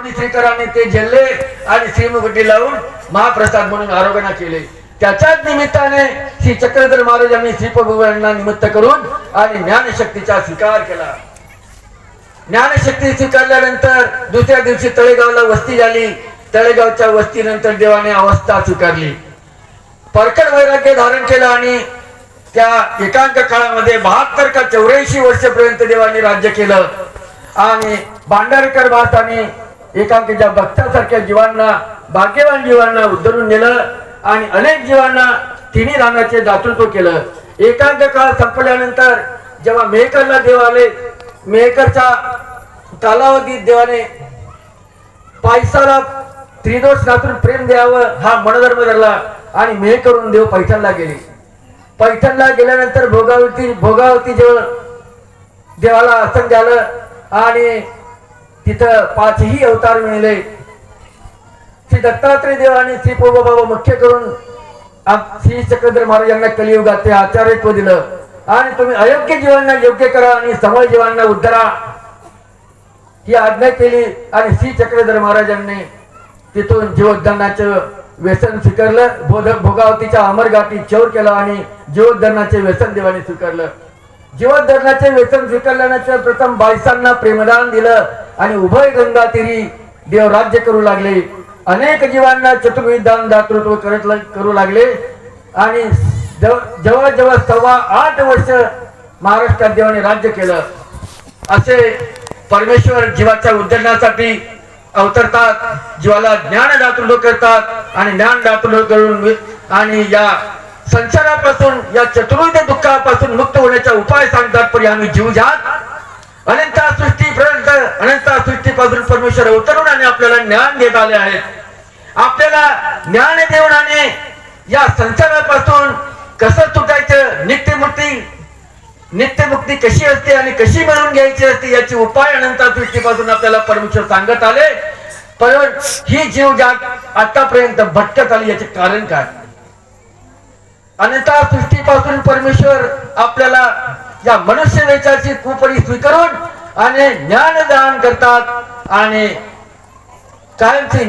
श्रीकरांनी ते झेलले आणि श्रीमुखटी लावून महाप्रसाद म्हणून आरोग्याना केले। त्याच्याच निमित्ताने श्री चक्रधर महाराजांनी श्रीप्रभूंना निमित्त करून आणि ज्ञानशक्तीचा स्वीकार केला। ज्ञानशक्ती स्वीकारल्यानंतर दुसऱ्या दिवशी तळेगावला वस्ती झाली। तळेगावच्या वस्तीनंतर देवाने अवस्था स्वीकारली, परकड वैराग्य धारण केलं आणि त्या एकांक काळामध्ये 72 का 84 वर्षापर्यंत देवाने राज्य केलं आणि भांडारकर भासाने एकांकीच्या भक्तासारख्या जीवांना, भाग्यवान जीवांना उद्धरून नेलं आणि अनेक जीवांना तिन्ही रांगाचे दातृत्व केलं। एकांक काळ संपल्यानंतर जेव्हा मेहकरला देव आले, मेहकरच्या कालावधीत देवाने पायसाला त्रिदोष नातून प्रेम द्यावं हा मनोधर्म धरला आणि मेहकरून देव पैठणला गेले। पैठणला गेल्यानंतर भोगावती जवळ देवाला आसन झालं आणि तिथं 5ही अवतार मिळाले। श्री दत्तात्रय देव आणि श्री बाबा मुख्य करून श्री चक्रधर महाराजांना कलियुगात ते आचार्यत्व दिलं आणि तुम्ही अयोग्य जीवांना योग्य करा आणि समळ जीवांना उद्धरा ही आज्ञा केली आणि श्री चक्रधर महाराजांनी तिथून जीवोद्धरणाचं व्यसन स्वीकारलं। भोगावतीच्या अमरघाटी चौर केला आणि जीवोद्धरणाचे व्यसन देवाने स्वीकारलं। जीवोद्धरणाचे व्यसन स्वीकारल्यानंतर प्रथम बायसांना प्रेमदान दिलं आणि उभय गंगा तीरी देव राज्य करू लागले। अनेक जीवांना चतुर्विध दान दातृत्व करू लागले आणि जेव्हा 8.25 वर्ष महाराष्ट्रात देवाने राज्य केलं। असे परमेश्वर जीवाच्या उद्धरणासाठी अवतरतात, जीवाला ज्ञान दातृत्व करतात आणि ज्ञान दातृत्व करून आणि या संसारापासून, या चतुर्विध दुःखापासून मुक्त होण्याचा उपाय सांगतात। पण आम्ही जीवजात अनंत सृष्टीपासून परमेश्वर अवतरून आणि आपल्याला ज्ञान देत आले आहेत। आपल्याला ज्ञान देऊन आणि या संसारापासून कसं सुटायचं, नित्यमुक्ती कशी असते आणि कशी मिळवून घ्यायची असते याची उपाय अनंत सृष्टीपासून आपल्याला परमेश्वर सांगत आले। पण ही जीवजात आतापर्यंत भटकत आली, याचे कारण काय? अनंत सृष्टीपासून परमेश्वर आपल्याला या मनुष्य वेचाची कुपरी स्वीकारून आणि ज्ञान दान करतात आणि कायमची